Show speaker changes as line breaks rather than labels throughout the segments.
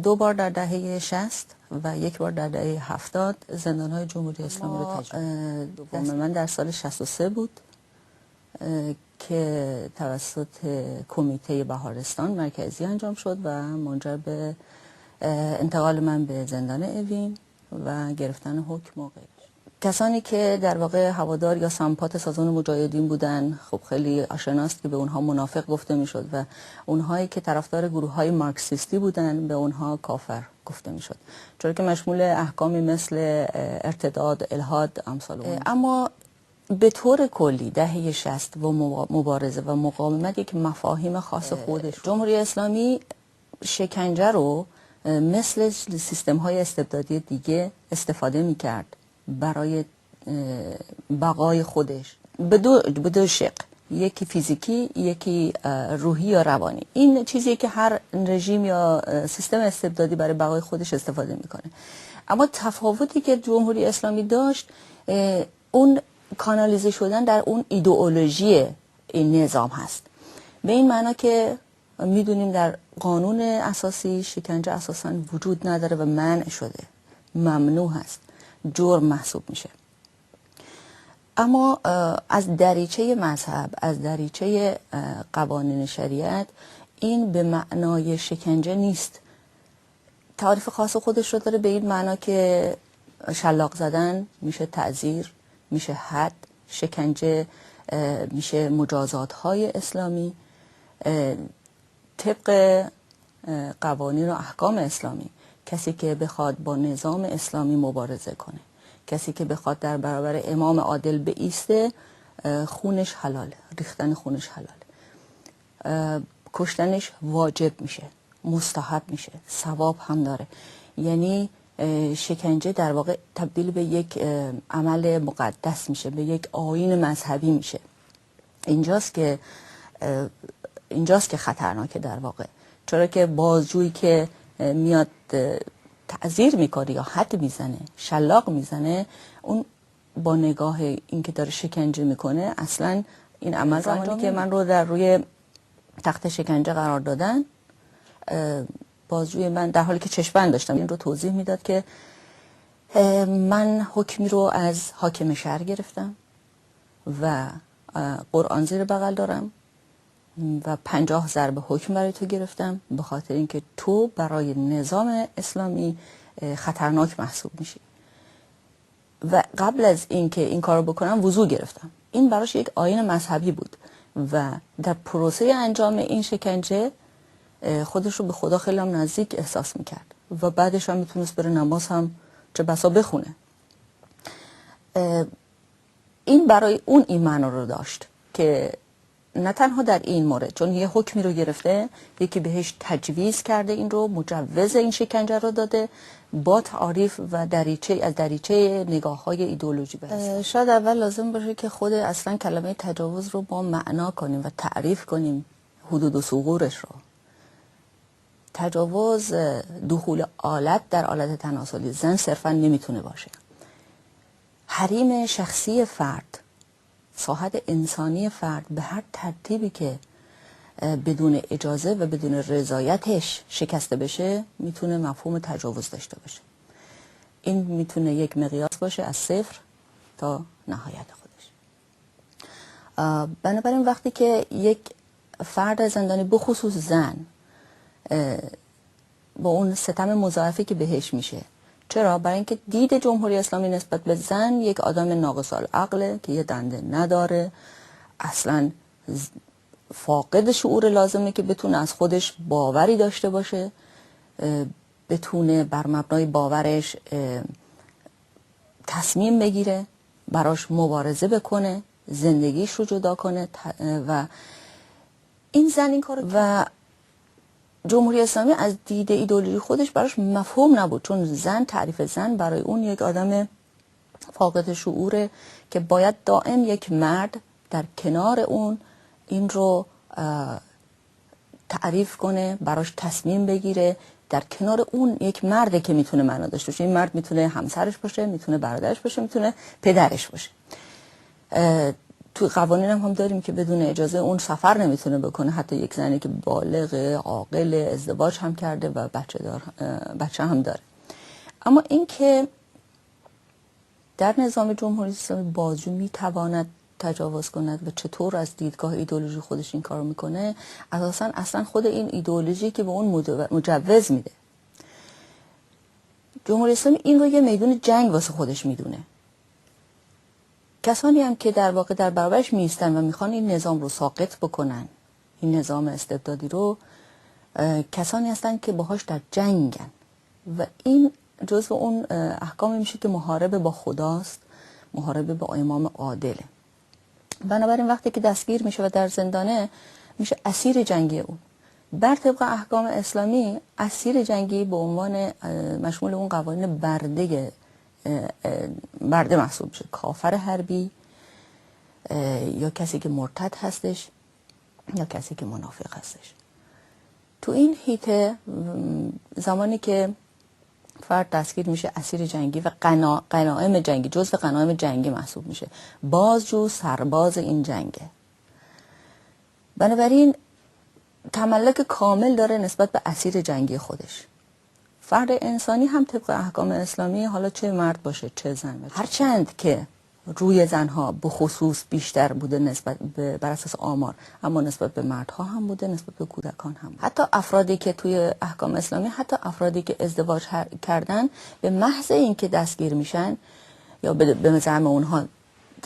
دو بار در دهه 60 و یک بار در دهه 70 زندان‌های جمهوری اسلامی رو تجربه. من در سال 63 بود که توسط کمیته بهارستان مرکزی انجام شد و منجر به انتقال من به زندان اوین و گرفتن حکم و غیره. کسانی که در واقع هوادار یا سمپات سازمان مجاهدین بودن خب خیلی آشناست که به اونها منافق گفته میشد و اونهایی که طرفدار گروه‌های مارکسیستی بودن به اونها کافر گفته میشد، چون که مشمول احکامی مثل ارتداد، الحاد، امثال اون. اما به طور کلی دهه 60 و مبارزه و مقاومت یک مفاهیم خاص خودش. جمهوری اسلامی شکنجه رو مثل سیستم‌های استبدادی دیگه استفاده می‌کرد برای بقای خودش به دو شق، یکی فیزیکی، یکی روحی یا روانی. این چیزیه که هر رژیم یا سیستم استبدادی برای بقای خودش استفاده میکنه. اما تفاوتی که جمهوری اسلامی داشت اون کانالیزه شدن در اون ایدئولوژی این نظام هست، به این معنا که میدونیم در قانون اساسی شکنجه اساساً وجود نداره و منع شده، ممنوع هست، جرم محسوب میشه. اما از دریچه مذهب، از دریچه قوانین شریعت این به معنای شکنجه نیست. تعریف خاص خودش رو داره به این معنا که شلاق زدن میشه تعزیر، میشه حد، شکنجه میشه مجازات های اسلامی طبق قوانین و احکام اسلامی. کسی که بخواد با نظام اسلامی مبارزه کنه، کسی که بخواد در برابر امام عادل بایسته، خونش حلاله، ریختن خونش حلاله، کشتنش واجب میشه، مستحب میشه، ثواب هم داره. یعنی شکنجه در واقع تبدیل به یک عمل مقدس میشه، به یک آیین مذهبی میشه. اینجاست که خطرناکه در واقع، چرا که بازجویی که میاد تعزیر میکنه یا حد میزنه، شلاق میزنه، اون با نگاه این که داره شکنجه میکنه اصلا این عمل زمانی که من رو در روی تخت شکنجه قرار دادن، بازجوی من در حالی که چشم‌بند داشتم این رو توضیح میداد که من حکمی رو از حاکم شهر گرفتم و قرآن زیر بغل دارم و 50 ضرب حکم برای تو گرفتم به خاطر اینکه تو برای نظام اسلامی خطرناک محسوب میشی. و قبل از اینکه این کارو بکنم وضو گرفتم. این براش یک آیین مذهبی بود و در پروسه انجام این شکنجه خودش رو به خدا خیلی هم نزدیک احساس میکرد و بعدش هم میتونست بره نماز هم چه بسا بخونه. این برای اون ایمان رو داشت که نه تنها در این مورد، چون یه حکمی رو گرفته، یکی بهش تجویز کرده، این رو مجوز این شکنجه رو داده با تعریف و دریچه نگاه‌های ایدئولوژی بس. شاید اول لازم باشه که خود اصلا کلمه تجاوز رو با معنا کنیم و تعریف کنیم حدود و ثغورش رو. تجاوز دخول آلت در آلت تناسلی زن صرفا نمیتونه باشه. حریم شخصی فرد، ساحت انسانی فرد به هر ترتیبی که بدون اجازه و بدون رضایتش شکسته بشه میتونه مفهوم تجاوز داشته باشه. این میتونه یک مقیاس باشه از صفر تا نهایت خودش. بنابراین وقتی که یک فرد زندانی به خصوص زن با اون ستم مضاعفی که بهش میشه، چرا؟ برای اینکه دید جمهوری اسلامی نسبت به زن یک آدم ناقص العقله که یه دنده نداره، اصلا فاقد شعور لازمه که بتونه از خودش باوری داشته باشه، بتونه بر مبنای باورش تصمیم بگیره، براش مبارزه بکنه، زندگیش رو جدا کنه و این زن این کارو و جمهوری اسلامی از دید ایدئولوژی خودش براش مفهوم نبود، چون زن، تعریف زن برای اون یک آدم فاقد شعوره که باید دائم یک مرد در کنار اون این رو تعریف کنه، براش تصمیم بگیره، در کنار اون یک مرده که میتونه معنا داشته باشه. این مرد میتونه همسرش باشه، میتونه برادرش باشه، میتونه پدرش باشه. تو قوانین هم داریم که بدون اجازه اون سفر نمیتونه بکنه، حتی یک زنی که بالغ عاقل ازدواج هم کرده و بچه هم داره. اما این که در نظام جمهوری اسلامی بازجو میتواند تجاوز کند و چطور از دیدگاه ایدئولوژی خودش این کارو میکنه، اصلا خود این ایدئولوژی که به اون مجوز میده. جمهوری اسلامی این رو یه میدون جنگ واسه خودش میدونه. کسانی هم که در واقع در برابرش میستن و میخوان این نظام رو ساقط بکنن، این نظام استبدادی رو، کسانی هستن که باهاش در جنگن و این جزو اون احکامی میشه که محاربه با خداست، محاربه با امام عادله. بنابراین وقتی که دستگیر میشه و در زندانه میشه اسیر جنگی اون. بر طبق احکام اسلامی اسیر جنگی به عنوان مشمول اون قوانین برده محسوب میشه، کافر حربی یا کسی که مرتد هستش یا کسی که منافق هستش. تو این حیطه زمانی که فرد دستگیر میشه اسیر جنگی و غنایم جنگی جزو غنایم جنگی محسوب میشه، بازجو سرباز این جنگه. بنابراین تملک کامل داره نسبت به اسیر جنگی خودش. فرد انسانی هم طبق احکام اسلامی، حالا چه مرد باشه چه زن باشه، هرچند که روی زنها به خصوص بیشتر بوده نسبت به بر اساس آمار، اما نسبت به مردها هم بوده، نسبت به کودکان هم بوده. حتی افرادی که توی احکام اسلامی، حتی افرادی که ازدواج کردن، به محض اینکه دستگیر میشن یا به زعم اونها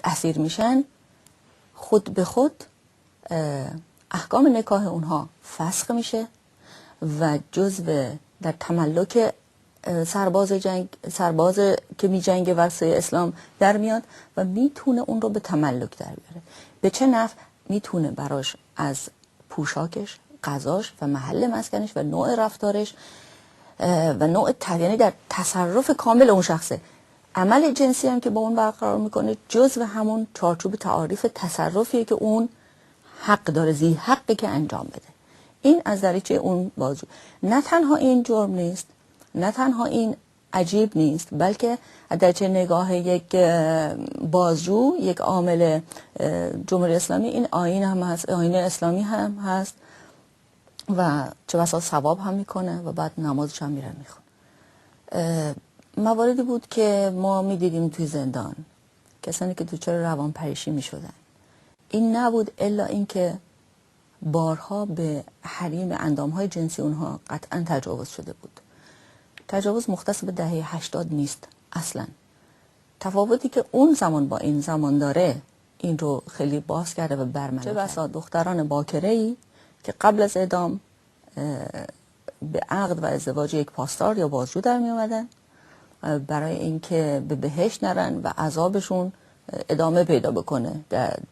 اسیر میشن، خود به خود احکام نکاح اونها فسخ میشه و جزو در تملک سرباز که می جنگه واسه اسلام در میاد و میتونه اون رو به تملک در بیاره. به چه نفع؟ میتونه براش از پوشاکش، غذاش و محل مسکنش و نوع رفتارش و نوع یعنی در تصرف کامل اون شخصه. عمل جنسی هم که با اون برقرار میکنه جزو همون چارچوب تعاریف تصرفیه که اون حق داره، زی حقی که انجام بده. این از دریچه اون بازجو. نه تنها این جرم نیست، نه تنها این عجیب نیست، بلکه از دریچه نگاه یک بازجو، یک عامل جمهوری اسلامی، این آیین هم هست، آیین اسلامی هم هست و چه بسا ثواب هم میکنه و بعد نمازش هم میره میخونه. مواردی بود که ما میدیدیم توی زندان، کسانی که دچار روانپریشی میشدن. این نبود الا اینکه بارها به حریم اندامهای جنسی اونها قطعا تجاوز شده بود. تجاوز مختص به دهه 80 نیست اصلا. تفاوتی که اون زمان با این زمان داره این رو خیلی باز کرده و برملا. چه بسا دختران باکره‌ای که قبل از اعدام به عقد و ازدواج یک پاسدار یا بازجو در می اومدن برای اینکه به بهشت نرن و عذابشون ادامه پیدا بکنه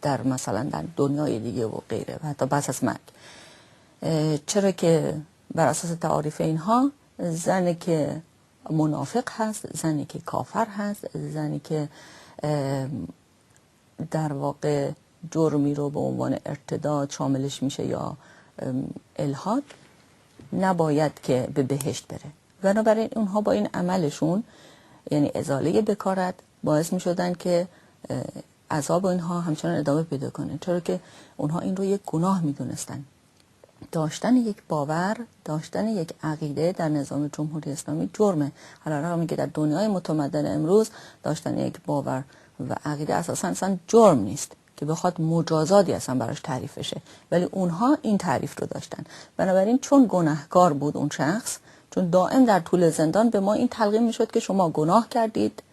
در مثلا در دنیای دیگه و غیره و حتی پس از مرگ. چرا که بر اساس تعاریف اینها زنی که منافق هست، زنی که کافر هست، زنی که در واقع جرمی رو به عنوان ارتداد شاملش میشه یا الحاد، نباید که به بهشت بره. بنابراین اونها با این عملشون، یعنی ازاله بکارت، باعث میشدن که عذاب اینها همچنان ادامه پیدا کنه، چرا که اونها این رو یک گناه میدونستن. داشتن یک باور، داشتن یک عقیده در نظام جمهوری اسلامی جرمه. حالا میگه در دنیای متمدن امروز داشتن یک باور و عقیده اساساً جرم نیست که بخواد مجازاتی اصلا براش تعریف بشه، ولی اونها این تعریف رو داشتن. بنابراین چون گناهکار بود اون شخص، چون دائم در طول زندان به ما این تلقین میشد که شما گناه کردید